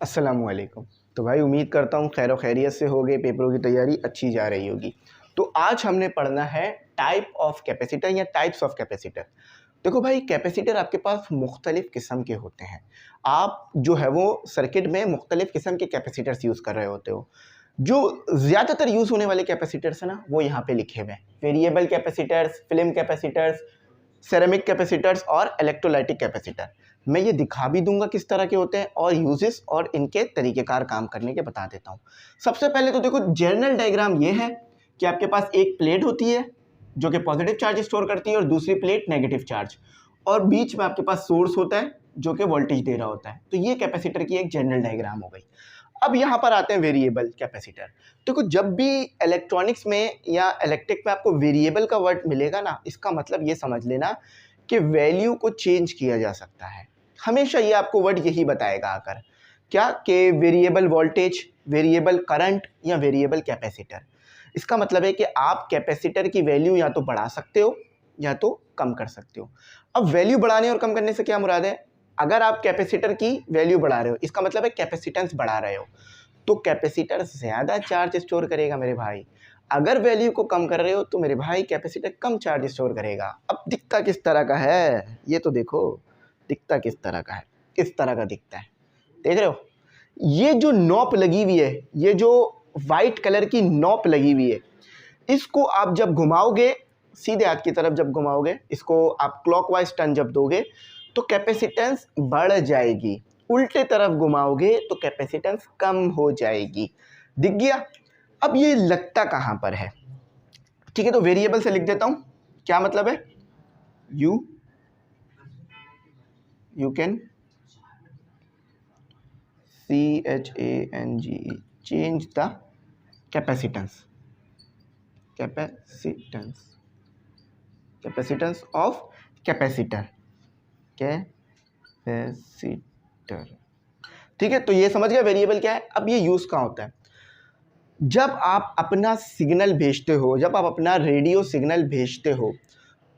अस्सलामुअलैकुम। तो भाई उम्मीद करता हूँ खैर खैरियत से होगे, पेपरों की तैयारी अच्छी जा रही होगी। तो आज हमने पढ़ना है टाइप ऑफ कैपेसिटर या टाइप्स ऑफ कैपेसिटर। देखो भाई, कैपेसिटर आपके पास मुख्तलिफ़ किस्म के होते हैं। आप जो है वो सर्किट में मुख्तलिफ़ किस्म के कैपेसिटर्स यूज़ कर रहे होते हो। जो ज़्यादातर यूज़ होने वाले कैपेसिटर्स हैं ना, वो यहाँ पे लिखे हुए हैं। Variable capacitors, film capacitors, ceramic capacitors और इलेक्ट्रोलाइटिक कैपेसिटर। मैं ये दिखा भी दूंगा किस तरह के होते हैं और यूजेस और इनके तरीक़ेकार काम करने के बता देता हूँ। सबसे पहले तो देखो, जनरल डायग्राम ये है कि आपके पास एक प्लेट होती है जो कि पॉजिटिव चार्ज स्टोर करती है और दूसरी प्लेट नेगेटिव चार्ज, और बीच में आपके पास सोर्स होता है जो कि वोल्टेज दे रहा होता है। तो ये कैपेसिटर की एक जनरल डायग्राम हो गई। अब यहाँ पर आते हैं वेरिएबल कैपेसिटर। देखो, जब भी इलेक्ट्रॉनिक्स में या इलेक्ट्रिक में आपको वेरिएबल का वर्ड मिलेगा ना, इसका मतलब ये समझ लेना कि वैल्यू को चेंज किया जा सकता है। हमेशा ये आपको वर्ड यही बताएगा आकर, क्या कि वेरिएबल वोल्टेज, वेरिएबल करंट या वेरिएबल कैपेसिटर। इसका मतलब है कि आप कैपेसिटर की वैल्यू या तो बढ़ा सकते हो या तो कम कर सकते हो। अब वैल्यू बढ़ाने और कम करने से क्या मुराद है? अगर आप कैपेसिटर की वैल्यू बढ़ा रहे हो, इसका मतलब है कैपेसिटेंस बढ़ा रहे हो, तो कैपेसिटर ज़्यादा चार्ज स्टोर करेगा मेरे भाई। अगर वैल्यू को कम कर रहे हो तो मेरे भाई कैपेसिटर कम चार्ज स्टोर करेगा। अब दिखता किस तरह का है ये तो देखो, दिखता किस तरह का है, किस तरह का दिखता है, देख रहे हो? ये जो नॉब लगी हुई है, ये जो वाइट कलर की नॉब लगी हुई है, इसको आप जब घुमाओगे सीधे हाथ की तरफ, जब घुमाओगे इसको आप क्लॉकवाइज टर्न जब दोगे तो कैपेसिटेंस बढ़ जाएगी, उल्टे तरफ घुमाओगे तो कैपेसिटेंस कम हो जाएगी। दिख गया? अब ये लगता कहाँ पर है? ठीक है, तो वेरिएबल से लिख देता हूँ। क्या मतलब है? You can CHANGE change the capacitance, capacitance of capacitor, ठीक है। तो ये समझ गया वेरिएबल क्या है। अब ये यूज़ कहाँ होता है? जब आप अपना सिग्नल भेजते हो, जब आप अपना रेडियो सिग्नल भेजते हो,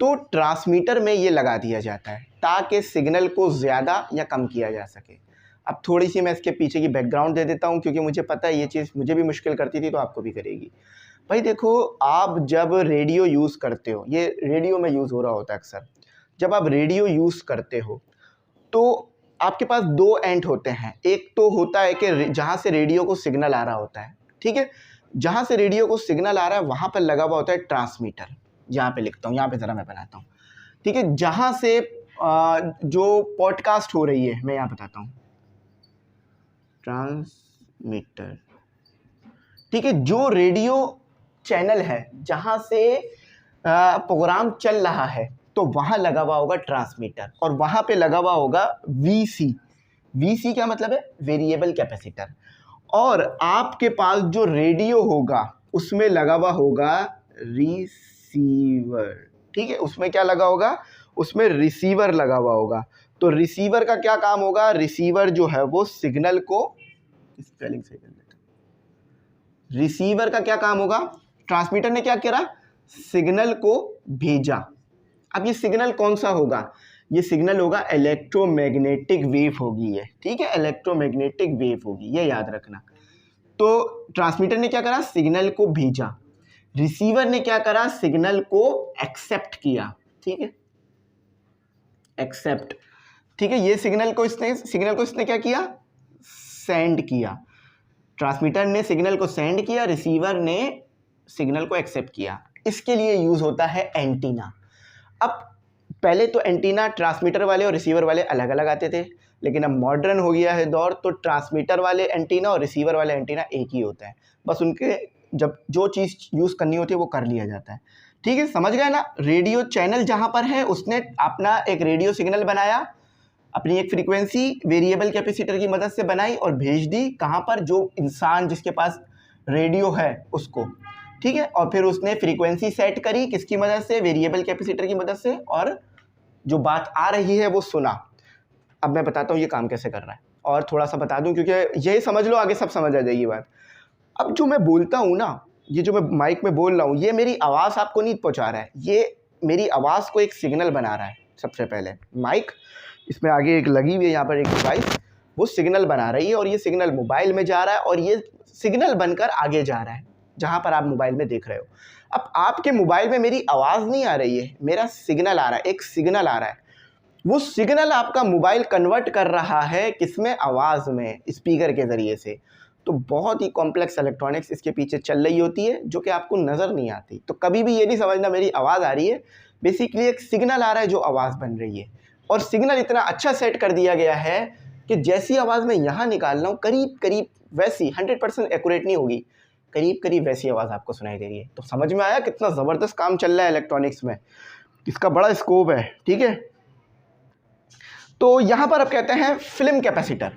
तो ट्रांसमीटर में ये लगा दिया जाता है ताकि सिग्नल को ज़्यादा या कम किया जा सके। अब थोड़ी सी मैं इसके पीछे की बैकग्राउंड दे देता हूँ, क्योंकि मुझे पता है ये चीज़ मुझे भी मुश्किल करती थी तो आपको भी करेगी। भाई देखो, आप जब रेडियो यूज़ करते हो, ये रेडियो में यूज़ हो रहा होता है अक्सर, जब आप रेडियो यूज़ करते हो तो आपके पास दो एंड होते हैं। एक तो होता है कि जहाँ से रेडियो को सिग्नल आ रहा होता है, ठीक है, जहाँ से रेडियो को सिग्नल आ रहा है वहाँ पर लगा हुआ होता है ट्रांसमीटर। यहाँ पे लिखता हूँ, यहाँ पे ज़रा मैं बनाता हूँ, ठीक है। जहाँ से जो पॉडकास्ट हो रही है, मैं यहाँ बताता हूँ, ट्रांसमीटर, ठीक है। जो रेडियो चैनल है जहाँ से प्रोग्राम चल रहा है, तो वहाँ लगा हुआ होगा ट्रांसमीटर, और वहाँ पे लगा हुआ होगा VC क्या मतलब है? Variable capacitor. और आपके पास जो रेडियो होगा उसमें लगा हुआ होगा रिसीवर, ठीक है। उसमें क्या लगा होगा? उसमें रिसीवर लगा हुआ होगा। तो रिसीवर का क्या काम होगा? रिसीवर जो है वो सिग्नल को, स्पेलिंग सही कर देता, रिसीवर का क्या काम होगा? ट्रांसमीटर ने क्या करा? सिग्नल को भेजा। अब ये सिग्नल कौन सा होगा? ये सिग्नल होगा इलेक्ट्रोमैग्नेटिक वेव होगी ये, ठीक है, इलेक्ट्रोमैग्नेटिक वेव होगी, ये याद रखना। तो ट्रांसमीटर ने क्या करा? सिग्नल को भेजा। रिसीवर ने क्या करा? सिग्नल को एक्सेप्ट किया, ठीक है, एक्सेप्ट, ठीक है। ये सिग्नल को इसने क्या किया? सेंड किया। ट्रांसमीटर ने सिग्नल को सेंड किया, रिसीवर ने सिग्नल को एक्सेप्ट किया। इसके लिए यूज़ होता है एंटीना। अब पहले तो एंटीना ट्रांसमीटर वाले और रिसीवर वाले अलग अलग आते थे, लेकिन अब मॉडर्न हो गया है दौर, तो ट्रांसमीटर वाले एंटीना और रिसीवर वाले एंटीना एक ही होता है। बस उनके जब जो चीज़ यूज़ करनी होती है वो कर लिया जाता है, ठीक है। समझ गए ना? रेडियो चैनल जहाँ पर है उसने अपना एक रेडियो सिग्नल बनाया, अपनी एक फ्रीक्वेंसी वेरिएबल कैपेसिटर की मदद से बनाई और भेज दी कहाँ पर? जो इंसान जिसके पास रेडियो है उसको, ठीक है। और फिर उसने फ्रीक्वेंसी सेट करी, किसकी मदद से? वेरिएबल कैपेसिटर की मदद से, और जो बात आ रही है वो सुना। अब मैं बताता हूँ ये काम कैसे कर रहा है, और थोड़ा सा बता दूँ क्योंकि यही समझ लो, आगे सब समझ आ जाएगी बात। अब जो मैं बोलता हूँ ना, ये जो मैं माइक में बोल रहा हूँ, ये मेरी आवाज़ आपको नहीं पहुँचा रहा है, ये मेरी आवाज़ को एक सिग्नल बना रहा है। सबसे पहले माइक, इसमें आगे एक लगी हुई है यहाँ पर एक डिवाइस, वो सिग्नल बना रही है और ये सिग्नल मोबाइल में जा रहा है और ये सिग्नल बनकर आगे जा रहा है जहाँ पर आप मोबाइल में देख रहे हो। अब आपके मोबाइल में मेरी आवाज़ नहीं आ रही है, मेरा सिग्नल आ रहा है, एक सिग्नल आ रहा है। वो सिग्नल आपका मोबाइल कन्वर्ट कर रहा है किसमें? आवाज़ में, स्पीकर के ज़रिए से। तो बहुत ही कॉम्प्लेक्स इलेक्ट्रॉनिक्स इसके पीछे चल रही होती है जो कि आपको नज़र नहीं आती। तो कभी भी ये नहीं समझना मेरी आवाज़ आ रही है, बेसिकली एक सिग्नल आ रहा है जो आवाज़ बन रही है। और सिग्नल इतना अच्छा सेट कर दिया गया है कि जैसी आवाज़ मैं यहाँ निकाल रहा हूँ करीब करीब वैसी, 100% एक्यूरेट नहीं होगी, करीब करीब वैसी आवाज़ आपको सुनाई दे रही है। तो समझ में आया कितना ज़बरदस्त काम चल रहा है इलेक्ट्रॉनिक्स में, इसका बड़ा स्कोप है। ठीक है, तो यहाँ पर अब कहते हैं फिल्म कैपेसिटर।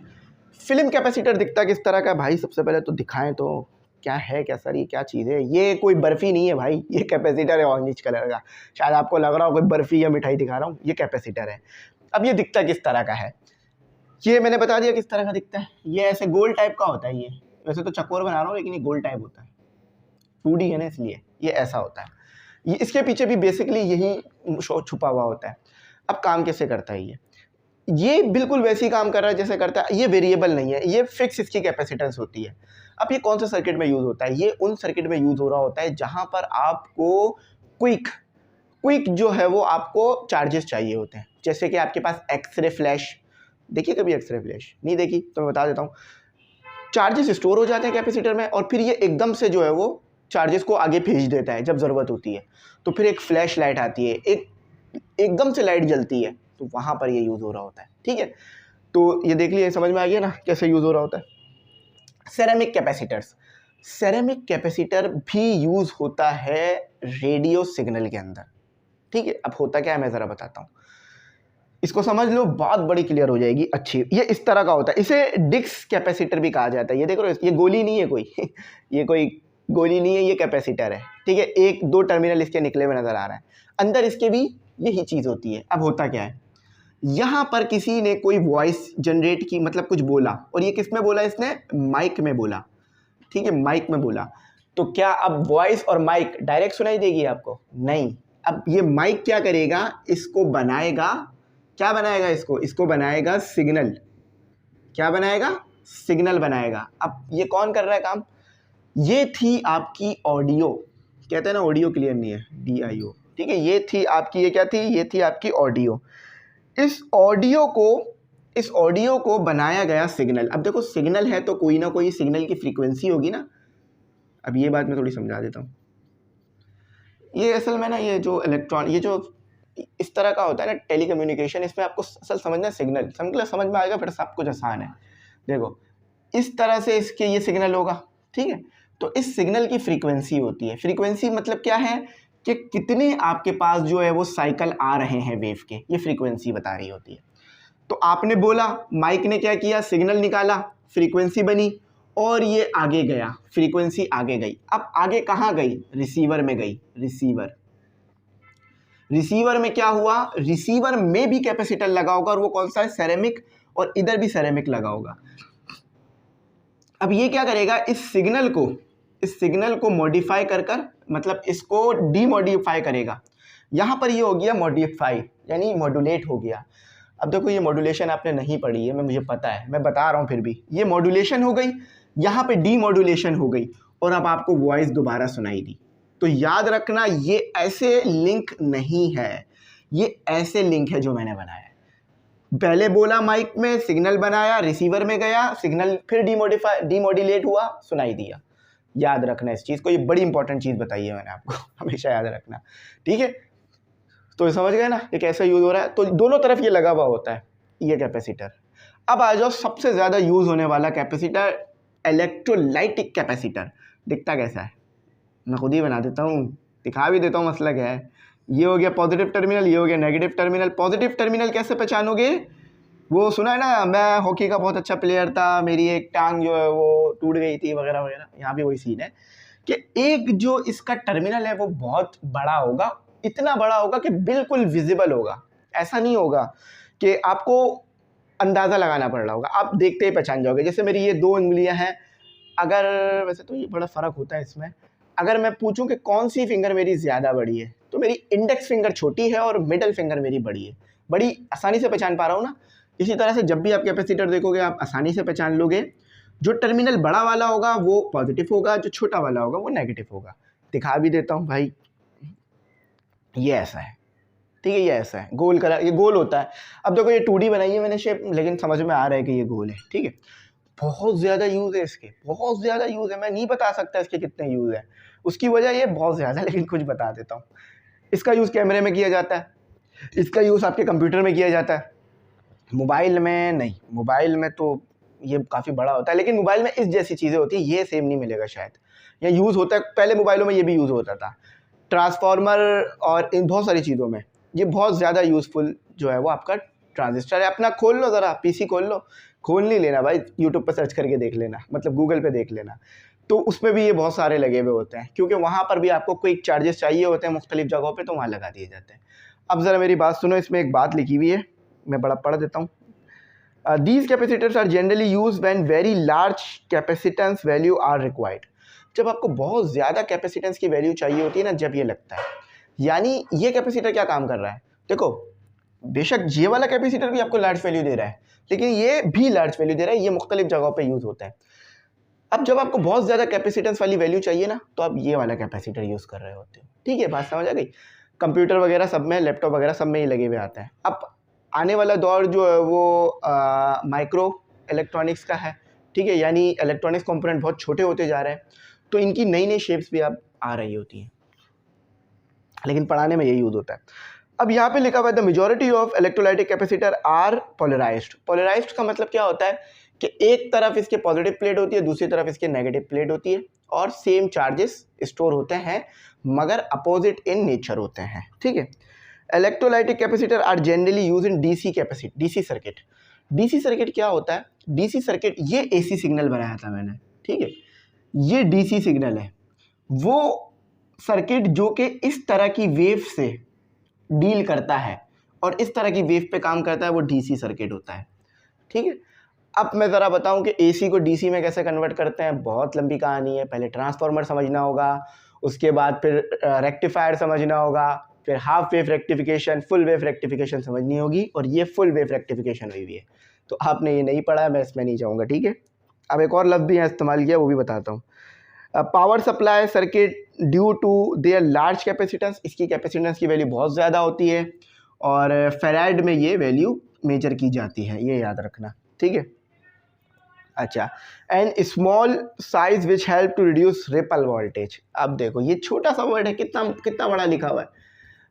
फिल्म कैपेसिटर दिखता किस तरह का भाई? सबसे पहले तो दिखाएं तो क्या है, क्या सर ये क्या चीज़ है? ये कोई बर्फ़ी नहीं है भाई, ये कैपेसिटर है ऑरेंज कलर का। शायद आपको लग रहा हो कोई बर्फ़ी या मिठाई दिखा रहा हूँ, ये कैपेसिटर है। अब ये दिखता किस तरह का है? ये मैंने बता दिया किस तरह का दिखता है। ये ऐसे गोल टाइप का होता है। ये वैसे तो चकोर बना रहा हूँ लेकिन ये गोल टाइप होता है, 2D है ना इसलिए ये ऐसा होता है। ये इसके पीछे भी बेसिकली यही छुपा हुआ होता है। अब काम कैसे करता है ये बिल्कुल वैसे ही काम कर रहा है जैसे करता है। ये वेरिएबल नहीं है, ये फिक्स इसकी कैपेसिटेंस होती है। अब ये कौन से सर्किट में यूज़ होता है? ये उन सर्किट में यूज़ हो रहा होता है जहाँ पर आपको क्विक जो है वो आपको चार्जेस चाहिए होते हैं। जैसे कि आपके पास एक्सरे फ्लैश, देखिए कभी एक्सरे फ्लैश नहीं देखी तो मैं बता देता हूँ। चार्जेस स्टोर हो जाते हैं कैपेसिटर में और फिर ये एकदम से जो है वो चार्जेस को आगे भेज देता है जब ज़रूरत होती है। तो फिर एक फ्लैश लाइट आती है, एकदम से लाइट जलती है, तो वहाँ पर ये यूज़ हो रहा होता है। ठीक है, तो ये देख लिए, समझ में आ गया ना कैसे यूज़ हो रहा होता है। सेरेमिक कैपेसिटर्स, सेरेमिक कैपेसिटर भी यूज़ होता है रेडियो सिग्नल के अंदर। ठीक है, अब होता क्या है मैं ज़रा बताता हूँ, इसको समझ लो, बात बड़ी क्लियर हो जाएगी अच्छी। ये इस तरह का होता है, इसे डिक्स कैपेसिटर भी कहा जाता है। ये देखो ये गोली नहीं है कोई ये कोई गोली नहीं है, ये कैपेसिटर है। ठीक है, 1-2 टर्मिनल इसके निकले हुए नज़र आ रहा है, अंदर इसके भी यही चीज़ होती है। अब होता क्या है, यहाँ पर किसी ने कोई वॉइस जनरेट की, मतलब कुछ बोला, और ये किस में बोला? इसने माइक में बोला। ठीक है, माइक में बोला, तो क्या अब वॉइस और माइक डायरेक्ट सुनाई देगी आपको? नहीं। अब ये माइक क्या करेगा? इसको बनाएगा, क्या बनाएगा? इसको बनाएगा सिग्नल। क्या बनाएगा? सिग्नल बनाएगा। अब ये कौन कर रहा है काम? ये थी आपकी ऑडियो, कहते हैं ना ऑडियो क्लियर नहीं है, DIO। ठीक है, ये थी आपकी, ये क्या थी? ये थी आपकी ऑडियो। इस ऑडियो को बनाया गया सिग्नल। अब देखो सिग्नल है तो कोई ना कोई सिग्नल की फ्रीक्वेंसी होगी ना। अब ये बात मैं थोड़ी समझा देता हूँ। ये असल में ना ये जो इस तरह का होता है ना टेलीकम्युनिकेशन, इसमें आपको असल समझना सिग्नल, समझ में आएगा फिर सब कुछ आसान है। देखो इस तरह से इसके ये सिग्नल होगा। ठीक है, तो इस सिग्नल की फ्रीक्वेंसी होती है। फ्रीक्वेंसी मतलब क्या है कि कितने आपके पास जो है वो साइकिल आ रहे हैं वेव के, ये फ्रीक्वेंसी बता रही होती है। तो आपने बोला, माइक ने क्या किया? सिग्नल निकाला, फ्रीक्वेंसी बनी और ये आगे गया, फ्रीक्वेंसी आगे गई। अब आगे कहाँ गई? रिसीवर में गई। रिसीवर में क्या हुआ? रिसीवर में भी कैपेसिटर लगा होगा और वो कौन सा है? सेरेमिक, और इधर भी सेरेमिक लगा होगा। अब ये क्या करेगा? इस सिग्नल को मॉडिफाई कर मतलब इसको डीमॉडिफाई करेगा। यहाँ पर ये हो गया मॉडिफाई, यानी मॉड्यूलेट हो गया। अब देखो ये मॉड्यूलेशन आपने नहीं पढ़ी है, मुझे पता है, मैं बता रहा हूँ फिर भी। ये मॉड्यूलेशन हो गई, यहाँ पे डीमॉड्यूलेशन हो गई और अब आपको वॉइस दोबारा सुनाई दी। तो याद रखना ये ऐसे लिंक नहीं है, ये ऐसे लिंक है जो मैंने बनाया है। पहले बोला माइक में, सिग्नल बनाया, रिसीवर में गया, सिग्नल फिर डीमॉड्यूलेट हुआ, सुनाई दिया। याद रखना इस चीज़ को, ये बड़ी इंपॉर्टेंट चीज़ बताई है मैंने आपको, हमेशा याद रखना। ठीक है, तो समझ गए ना ये कैसे यूज़ हो रहा है। तो दोनों तरफ ये लगा हुआ होता है ये कैपेसिटर। अब आ जाओ सबसे ज़्यादा यूज़ होने वाला कैपेसिटर, इलेक्ट्रोलाइटिक कैपेसिटर। दिखता कैसा है? मैं खुद ही बना देता हूँ, दिखा भी देता हूँ मसला क्या है। ये हो गया पॉजिटिव टर्मिनल, ये हो गया नेगेटिव टर्मिनल। पॉजिटिव टर्मिनल कैसे पहचानोगे? वो सुना है ना, मैं हॉकी का बहुत अच्छा प्लेयर था, मेरी एक टांग जो है वो टूट गई थी वगैरह वगैरह। यहाँ भी वही सीन है कि एक जो इसका टर्मिनल है वो बहुत बड़ा होगा, इतना बड़ा होगा कि बिल्कुल विजिबल होगा। ऐसा नहीं होगा कि आपको अंदाज़ा लगाना पड़ रहा होगा, आप देखते ही पहचान जाओगे। जैसे मेरी ये 2 उंगलियां हैं, अगर वैसे तो ये बड़ा फ़र्क होता है इसमें, अगर मैं पूछूं कि कौन सी फिंगर मेरी ज़्यादा बड़ी है, तो मेरी इंडेक्स फिंगर छोटी है और मिडल फिंगर मेरी बड़ी है। बड़ी आसानी से पहचान पा रहा हूँ ना। इसी तरह से जब भी आप कैपेसिटर देखोगे आप आसानी से पहचान लोगे, जो टर्मिनल बड़ा वाला होगा वो पॉजिटिव होगा, जो छोटा वाला होगा वो नेगेटिव होगा। दिखा भी देता हूँ भाई, ये ऐसा है, ठीक है, ये ऐसा है, गोल कलर, ये गोल होता है। अब देखो ये 2D बनाई है मैंने शेप, लेकिन समझ में आ रहा है कि ये गोल है, ठीक है। बहुत ज़्यादा यूज़ है इसके, बहुत ज़्यादा यूज़ है, मैं नहीं बता सकता इसके कितने यूज़ है, उसकी वजह ये बहुत ज़्यादा, लेकिन कुछ बता देता हूँ। इसका यूज़ कैमरे में किया जाता है, इसका यूज़ आपके कंप्यूटर में किया जाता है, मोबाइल में नहीं, मोबाइल में तो ये काफ़ी बड़ा होता है, लेकिन मोबाइल में इस जैसी चीज़ें होती हैं, ये सेम नहीं मिलेगा शायद, या यूज़ होता है, पहले मोबाइलों में ये भी यूज़ होता था, ट्रांसफार्मर और इन बहुत सारी चीज़ों में ये बहुत ज़्यादा यूज़फुल जो है वो आपका ट्रांजिस्टर है। अपना खोल लो ज़रा, पीसी खोल लो, खोल नहीं लेना भाई, यूट्यूब पर सर्च करके देख लेना, मतलब गूगल पे देख लेना, तो उसमें भी ये बहुत सारे लगे हुए होते हैं, क्योंकि वहाँ पर भी आपको क्विक चार्जेस चाहिए होते हैं मुख्तलिफ जगहों पे, तो वहाँ लगा दिए जाते हैं। अब ज़रा मेरी बात सुनो, इसमें एक बात लिखी हुई है, मैं बड़ा पढ़ देता हूँ। These capacitors are generally used when very large capacitance value are required. जब आपको बहुत ज़्यादा कैपेसिटेंस की वैल्यू चाहिए होती है ना, जब ये लगता है, यानी ये कैपेसिटर क्या काम कर रहा है, देखो बेशक ये वाला कैपेसिटर भी आपको लार्ज वैल्यू दे रहा है, लेकिन ये भी लार्ज वैल्यू दे रहा है, ये मुख्तलिफ जगहों पे यूज़ होता है। अब जब आपको बहुत ज़्यादा कैपेसिटेंस वाली वैल्यू चाहिए ना, तो आप ये वाला कैपेसिटर यूज़ कर रहे होते हो, ठीक है, बात समझ आ गई। कंप्यूटर वगैरह सब में, लैपटॉप वगैरह सब में ये लगे हुए आते हैं। अब आने वाला दौर जो है वो माइक्रो इलेक्ट्रॉनिक्स का है, ठीक है, यानी इलेक्ट्रॉनिक्स कंपोनेंट बहुत छोटे होते जा रहे हैं, तो इनकी नई नई शेप्स भी अब आ रही होती हैं, लेकिन पढ़ाने में यही यूज़ होता है। अब यहाँ पे लिखा हुआ है the majority of electrolytic capacitor are polarized. Polarized का मतलब क्या होता है कि एक तरफ इसके पॉजिटिव प्लेट होती है, दूसरी तरफ इसके नेगेटिव प्लेट होती है, और सेम चार्जेस स्टोर होते हैं मगर अपोजिट इन नेचर होते हैं, ठीक है। Electrolytic capacitor are generally use in DC circuit. DC circuit क्या होता है, डीसी सर्किट, ये एसी सिग्नल बनाया था मैंने, ठीक है, ये डीसी सिग्नल है, वो सर्किट जो कि इस तरह की वेव से डील करता है और इस तरह की वेव पे काम करता है, वो डीसी सर्किट होता है, ठीक है। अब मैं ज़रा बताऊं कि एसी को डीसी में कैसे कन्वर्ट करते हैं, बहुत लंबी कहानी है, पहले ट्रांसफार्मर समझना होगा, उसके बाद फिर रेक्टिफायर समझना होगा, फिर half wave rectification, full wave rectification समझनी होगी, और ये फुल वेव रेक्टिफिकेशन हुई है, तो आपने ये नहीं पढ़ा है, मैं इसमें नहीं जाऊँगा, ठीक है। अब एक और लफ्ज़ भी यहाँ इस्तेमाल किया, वो भी बताता हूँ। Power supply circuit due to their large capacitance, इसकी कैपेसिटेंस की वैल्यू बहुत ज़्यादा होती है, और फेराइड में ये वैल्यू मेजर की जाती है, ये याद रखना, ठीक है। अच्छा, and small size which help to reduce ripple voltage. अब देखो ये छोटा सा वर्ड है, कितना कितना बड़ा लिखा हुआ है,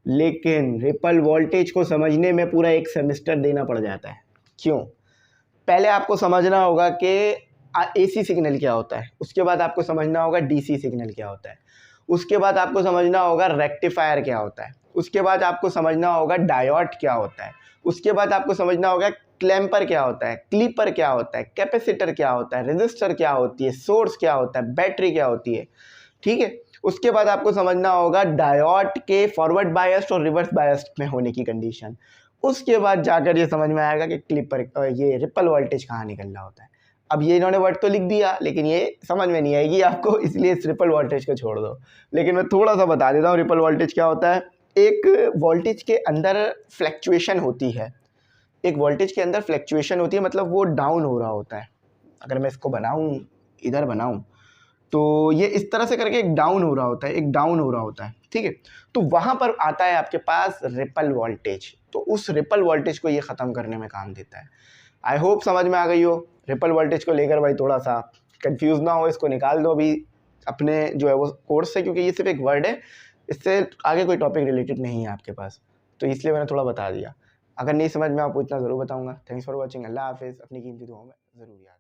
लेकिन रिपल वोल्टेज को समझने में पूरा एक सेमेस्टर देना पड़ जाता है। क्यों? पहले आपको समझना होगा कि एसी सिग्नल क्या होता है, उसके बाद आपको समझना होगा डीसी सिग्नल क्या होता है, उसके बाद आपको समझना होगा रेक्टिफायर क्या होता है, उसके बाद आपको समझना होगा डायोड क्या होता है, उसके बाद आपको समझना होगा क्लैंपर क्या होता है, क्लीपर क्या होता है, कैपेसिटर क्या होता है, रेजिस्टर क्या होती है, सोर्स क्या होता है, बैटरी क्या होती है, ठीक है। उसके बाद आपको समझना होगा डायोड के फॉरवर्ड बायस्ड और रिवर्स बायस्ड में होने की कंडीशन। उसके बाद जाकर ये समझ में आएगा कि क्लिपर, ये रिपल वोल्टेज कहाँ निकल रहा होता है। अब ये इन्होंने वर्ड तो लिख दिया, लेकिन ये समझ में नहीं आएगी आपको, इसलिए इस रिपल वोल्टेज को छोड़ दो, लेकिन मैं थोड़ा सा बता देता हूँ रिपल वोल्टेज क्या होता है। एक वोल्टेज के अंदर फ्लैक्चुएशन होती है, एक वोल्टेज के अंदर फ्लैक्चुएशन होती है, मतलब वो डाउन हो रहा होता है। अगर मैं इसको बनाऊँ, इधर बनाऊँ, तो ये इस तरह से करके एक डाउन हो रहा होता है, एक डाउन हो रहा होता है, ठीक है। तो वहाँ पर आता है आपके पास रिपल वोल्टेज, तो उस रिपल वोल्टेज को ये ख़त्म करने में काम देता है। आई होप समझ में आ गई हो। रिपल वोल्टेज को लेकर भाई थोड़ा सा कंफ्यूज ना हो, इसको निकाल दो अभी अपने जो है वो कोर्स से, क्योंकि ये सिर्फ एक वर्ड है, इससे आगे कोई टॉपिक रिलेटेड नहीं है आपके पास, तो इसलिए मैंने थोड़ा बता दिया। अगर नहीं समझ में आपको इतना ज़रूर बताऊँगा। Thanks for watching. अल्लाह हाफिज़। अपनी कीमती दुआओं में ज़रूर याद